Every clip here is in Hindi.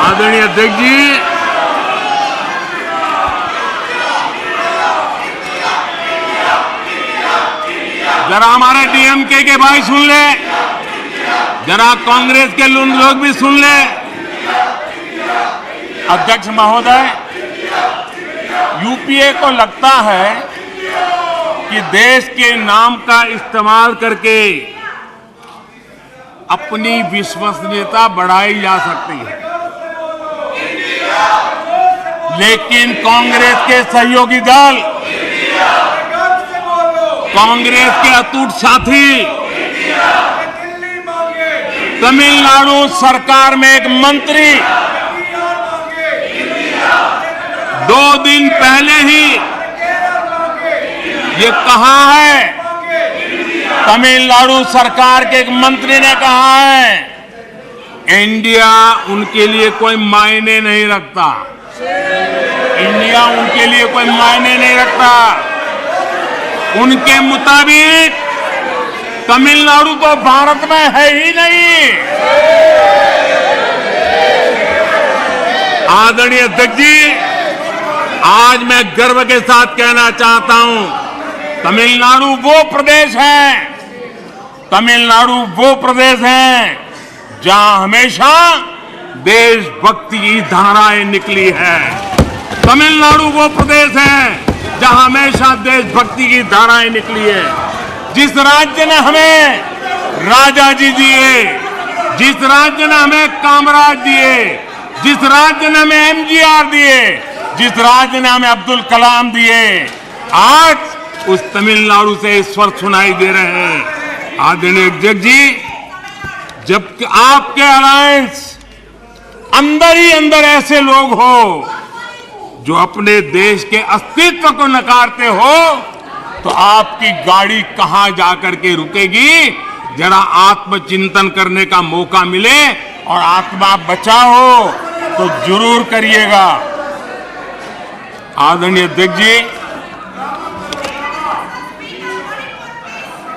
आदरणीय अध्यक्ष जी, जरा हमारे डीएमके के भाई सुन ले, जरा कांग्रेस के लोग भी सुन ले। अध्यक्ष महोदय, यूपीए को लगता है कि देश के नाम का इस्तेमाल करके अपनी विश्वसनीयता बढ़ाई जा सकती है, लेकिन कांग्रेस के सहयोगी दल, कांग्रेस के अटूट साथी तमिलनाडु सरकार में एक मंत्री 2 दिन पहले ही ये कहा है, तमिलनाडु सरकार के एक मंत्री ने कहा है इंडिया उनके लिए कोई मायने नहीं रखता, इंडिया उनके लिए कोई मायने नहीं रखता। उनके मुताबिक तमिलनाडु तो भारत में है ही नहीं। आदरणीय अध्यक्ष जी, आज मैं गर्व के साथ कहना चाहता हूं, तमिलनाडु वो प्रदेश है, तमिलनाडु वो प्रदेश है जहां हमेशा देशभक्ति की धाराएं निकली है। तमिलनाडु वो प्रदेश है जहां हमेशा देशभक्ति की धाराएं निकली है। जिस राज्य ने हमें राजा जी दिए, जिस राज्य ने हमें कामराज दिए, जिस राज्य ने हमें एमजीआर दिए, जिस राज्य ने हमें अब्दुल कलाम दिए, आज उस तमिलनाडु से स्वर सुनाई दे रहे हैं। आदरणीय अध्यक्ष जी, जब आपके अलायंस अंदर ही अंदर ऐसे लोग हो जो अपने देश के अस्तित्व को नकारते हो, तो आपकी गाड़ी कहां जाकर के रुकेगी? जरा आत्मचिंतन करने का मौका मिले और आत्मा बचाओ तो जरूर करिएगा। आदरणीय अध्यक्ष जी,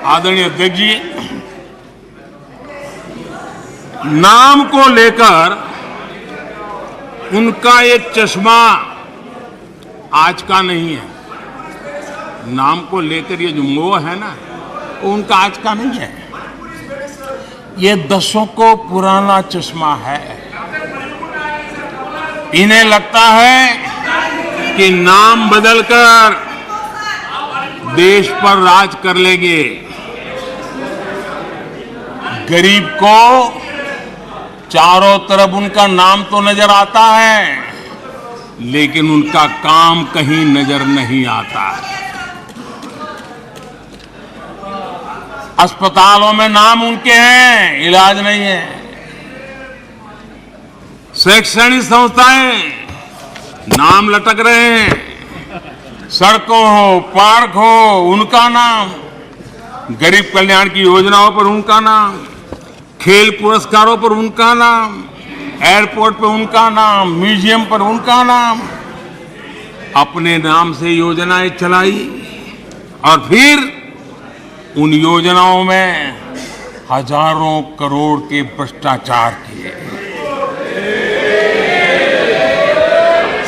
आदरणीय अध्यक्ष जी, नाम को लेकर उनका एक चश्मा आज का नहीं है। नाम को लेकर ये जो मोह है ना, वो उनका आज का नहीं है, ये दशकों पुराना चश्मा है। इन्हें लगता है कि नाम बदलकर देश पर राज कर लेंगे। गरीब को चारों तरफ उनका नाम तो नजर आता है, लेकिन उनका काम कहीं नजर नहीं आता। अस्पतालों में नाम उनके हैं, इलाज नहीं है। शैक्षणिक संस्थाएं नाम लटक रहे हैं, सड़कों हो, पार्क हो, उनका नाम, गरीब कल्याण की योजनाओं पर उनका नाम, खेल पुरस्कारों पर उनका नाम, एयरपोर्ट पर उनका नाम, म्यूजियम पर उनका नाम। अपने नाम से योजनाएं चलाई और फिर उन योजनाओं में हजारों करोड़ के भ्रष्टाचार किए।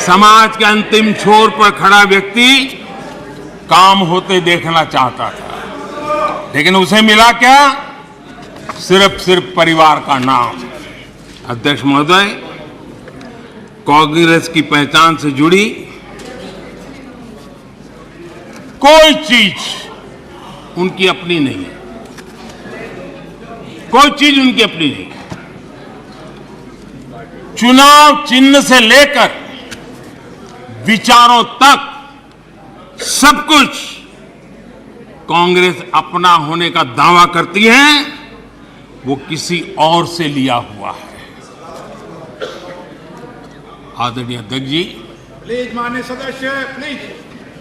समाज के अंतिम छोर पर खड़ा व्यक्ति काम होते देखना चाहता था, लेकिन उसे मिला क्या? सिर्फ परिवार का नाम। अध्यक्ष महोदय, कांग्रेस की पहचान से जुड़ी कोई चीज उनकी अपनी नहीं है, कोई चीज उनकी अपनी नहीं है। चुनाव चिन्ह से लेकर विचारों तक सब कुछ कांग्रेस अपना होने का दावा करती है, वो किसी और से लिया हुआ है। आदरणीय अध्यक्ष जी, प्लीज माननीय सदस्य, प्लीज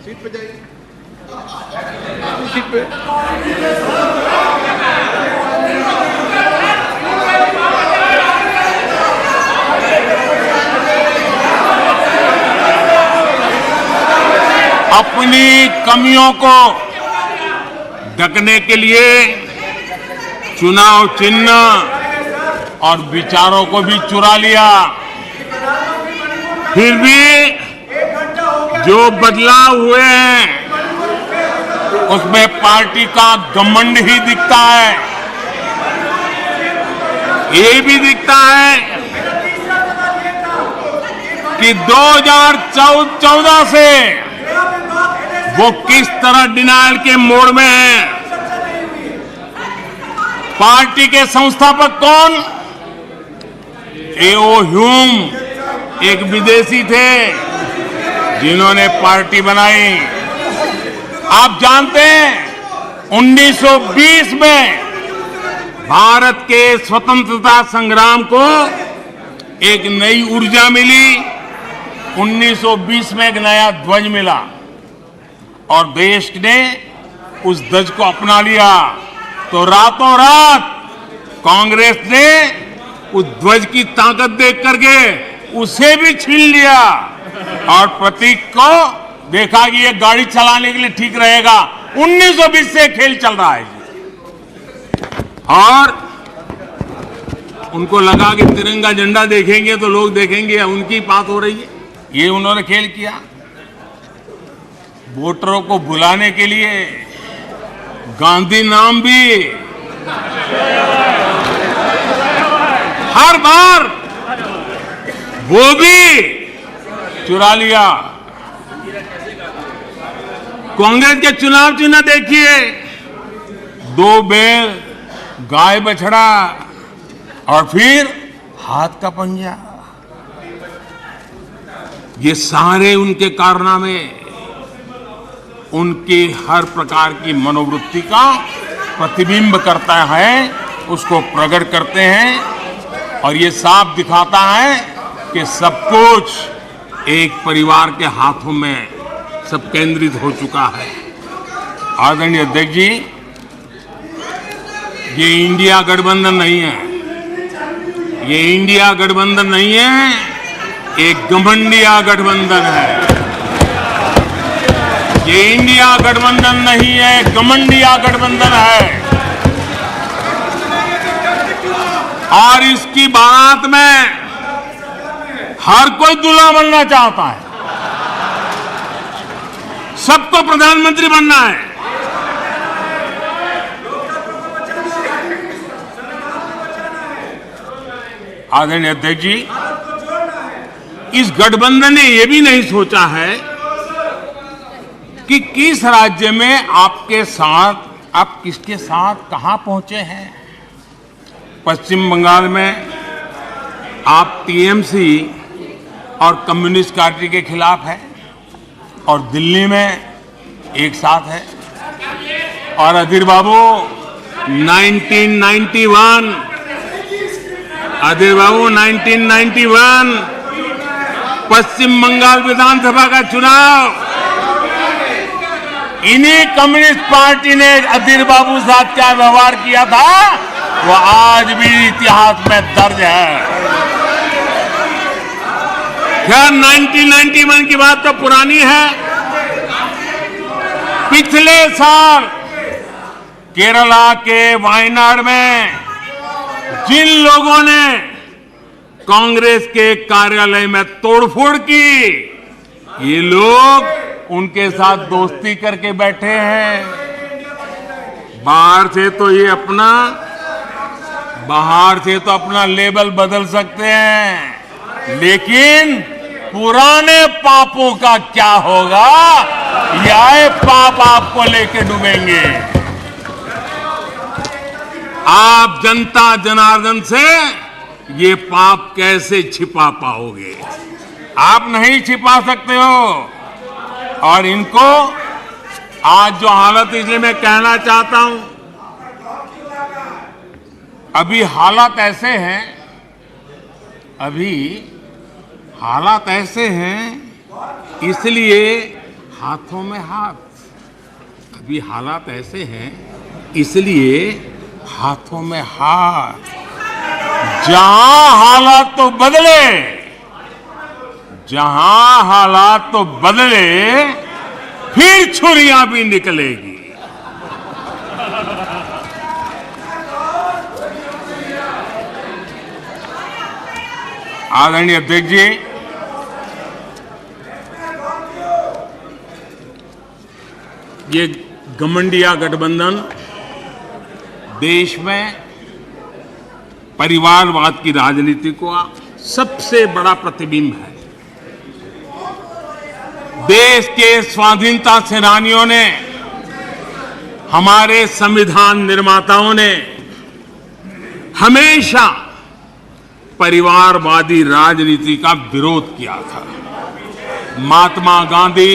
सीट पे जाइए, सीट पे। अपनी कमियों को ढकने के लिए चुनाव चिन्ह और विचारों को भी चुरा लिया। फिर भी जो बदलाव हुए हैं उसमें पार्टी का घमंड ही दिखता है। ये भी दिखता है कि 2014 से वो किस तरह डिनायल के मोड में है। पार्टी के संस्थापक कौन? एओ ह्यूम एक विदेशी थे जिन्होंने पार्टी बनाई। आप जानते हैं 1920 में भारत के स्वतंत्रता संग्राम को एक नई ऊर्जा मिली। 1920 में एक नया ध्वज मिला और देश ने उस ध्वज को अपना लिया। तो रातों रात कांग्रेस ने उस ध्वज की ताकत देख करके उसे भी छीन लिया और प्रतीक को देखा कि ये गाड़ी चलाने के लिए ठीक रहेगा। 1920 से खेल चल रहा है और उनको लगा कि तिरंगा झंडा देखेंगे तो लोग देखेंगे उनकी बात हो रही है। ये उन्होंने खेल किया वोटरों को भुलाने के लिए। गांधी नाम भी हर बार वो भी चुरा लिया। कांग्रेस के चुनाव चिन्ह देखिए, 2 बैल, गाय बछड़ा और फिर हाथ का पंजा। ये सारे उनके कारनामे उनकी हर प्रकार की मनोवृत्ति का प्रतिबिंब करता है, उसको प्रकट करते हैं और ये साफ दिखाता है कि सब कुछ एक परिवार के हाथों में सब केंद्रित हो चुका है। आदरणीय अध्यक्ष जी, ये इंडिया गठबंधन नहीं है, ये इंडिया गठबंधन नहीं है, एक घमंडिया गठबंधन है। ये इंडिया गठबंधन नहीं है, घमंडिया गठबंधन है। और इसकी बारात में हर कोई दूल्हा बनना चाहता है, सबको प्रधानमंत्री बनना है। आदरणीय अध्यक्ष जी, इस गठबंधन ने यह भी नहीं सोचा है कि किस राज्य में आपके साथ, आप किसके साथ कहां पहुंचे हैं। पश्चिम बंगाल में आप टीएमसी और कम्युनिस्ट पार्टी के खिलाफ है और दिल्ली में एक साथ है। और अधीर बाबू 1991 पश्चिम बंगाल विधानसभा का चुनाव इन्हीं कम्युनिस्ट पार्टी ने अधीर बाबू साथ क्या व्यवहार किया था वो आज भी इतिहास में दर्ज है। खैर 1991 की बात तो पुरानी है। पिछले साल केरला के वायनाड में जिन लोगों ने कांग्रेस के कार्यालय में तोड़फोड़ की, ये लोग उनके साथ दोस्ती करके बैठे हैं। बाहर से तो अपना लेबल बदल सकते हैं, लेकिन पुराने पापों का क्या होगा, यह पाप आपको लेके डूबेंगे। आप जनता जनार्दन से ये पाप कैसे छिपा पाओगे? आप नहीं छिपा सकते हो। और इनको आज जो हालत, इसलिए मैं कहना चाहता हूं, अभी हालात ऐसे हैं, इसलिए हाथों में हाथ। अभी हालात ऐसे हैं, इसलिए हाथों में हाथ। जहां हालात तो बदले, फिर छुरियां भी निकलेगी। आदरणीय अध्यक्ष जी, ये घमंडिया गठबंधन देश में परिवारवाद की राजनीति का सबसे बड़ा प्रतिबिंब है। देश के स्वाधीनता सेनानियों ने, हमारे संविधान निर्माताओं ने हमेशा परिवारवादी राजनीति का विरोध किया था। महात्मा गांधी,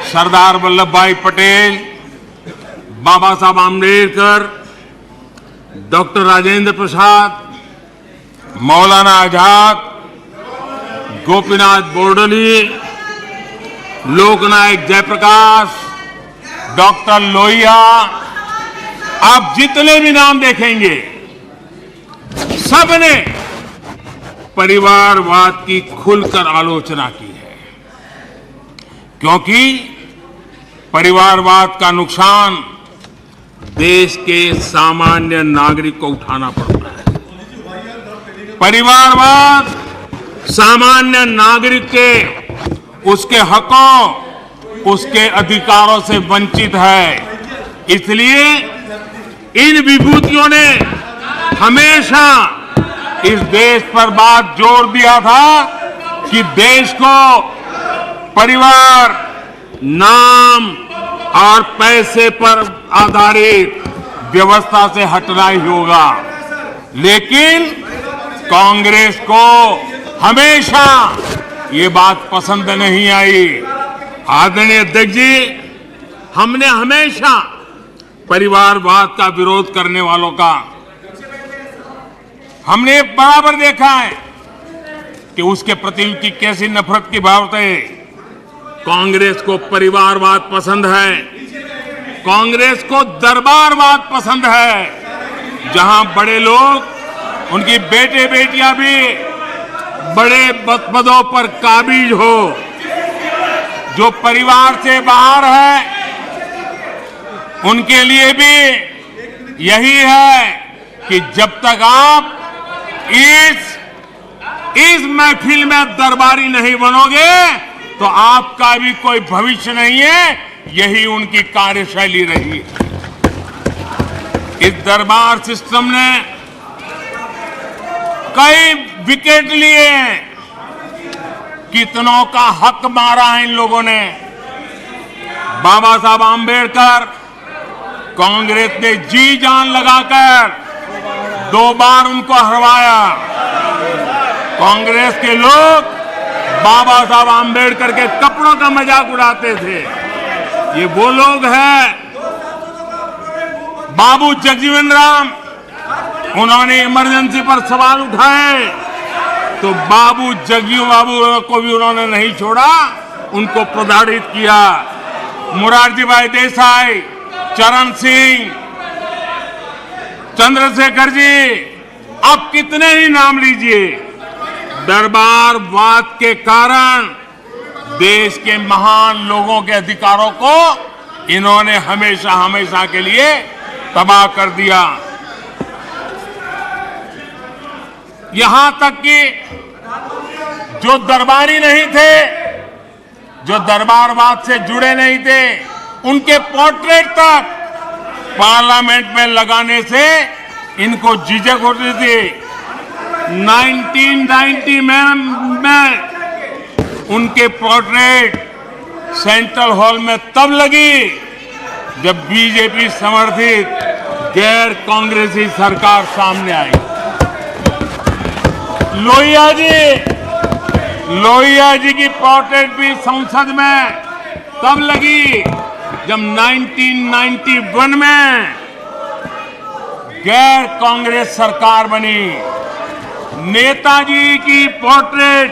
सरदार वल्लभ भाई पटेल, बाबा साहब आम्बेडकर, डॉक्टर राजेंद्र प्रसाद, मौलाना आजाद, गोपीनाथ बोरदोली, लोकनायक जयप्रकाश, डॉक्टर लोहिया, आप जितने भी नाम देखेंगे सबने परिवारवाद की खुलकर आलोचना की है, क्योंकि परिवारवाद का नुकसान देश के सामान्य नागरिक को उठाना पड़ता है। परिवारवाद सामान्य नागरिक के उसके हकों, उसके अधिकारों से वंचित है। इसलिए इन विभूतियों ने हमेशा इस देश पर बात जोर दिया था कि देश को परिवार, नाम और पैसे पर आधारित व्यवस्था से हटना ही होगा। लेकिन कांग्रेस को हमेशा ये बात पसंद नहीं आई। आदरणीय अध्यक्ष जी, हमने हमेशा परिवारवाद का विरोध करने वालों का हमने बराबर देखा है कि उसके प्रति उनकी कैसी नफरत की भावना है। कांग्रेस को परिवारवाद पसंद है, कांग्रेस को दरबारवाद पसंद है, जहां बड़े लोग, उनकी बेटे बेटियां भी बड़े पदों पर काबिज हो। जो परिवार से बाहर है उनके लिए भी यही है कि जब तक आप इस महफिल में दरबारी नहीं बनोगे तो आपका भी कोई भविष्य नहीं है। यही उनकी कार्यशैली रही है। इस दरबार सिस्टम ने कई विकेट लिए, कितनों का हक मारा है इन लोगों ने। बाबा साहब आम्बेडकर, कांग्रेस ने जी जान लगाकर 2 बार उनको हरवाया। कांग्रेस के लोग बाबा साहब आम्बेडकर के कपड़ों का मजाक उड़ाते थे। ये वो लोग हैं। बाबू जगजीवन राम, उन्होंने इमरजेंसी पर सवाल उठाए तो बाबू जगजीवन बाबू को भी उन्होंने नहीं छोड़ा, उनको प्रताड़ित किया। मोरारजी भाई देसाई, चरण सिंह, चंद्रशेखर जी, आप कितने ही नाम लीजिए, दरबारवाद के कारण देश के महान लोगों के अधिकारों को इन्होंने हमेशा हमेशा के लिए तबाह कर दिया। यहां तक कि जो दरबारी नहीं थे, जो दरबारवाद से जुड़े नहीं थे, उनके पोर्ट्रेट तक पार्लियामेंट में लगाने से इनको झिझक होती थी। 1990 में उनके पोर्ट्रेट सेंट्रल हॉल में तब लगी जब बीजेपी समर्थित गैर कांग्रेसी सरकार सामने आई। लोहिया जी की पोर्ट्रेट भी संसद में तब लगी जब 1991 में गैर कांग्रेस सरकार बनी। नेताजी की पोर्ट्रेट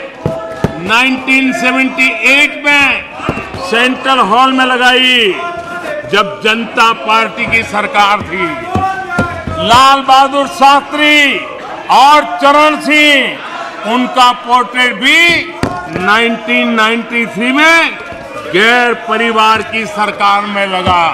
1978 में सेंट्रल हॉल में लगाई जब जनता पार्टी की सरकार थी। लाल बहादुर शास्त्री और चरण सिंह, उनका पोर्ट्रेट भी 1993 में गैर परिवार की सरकार में लगा।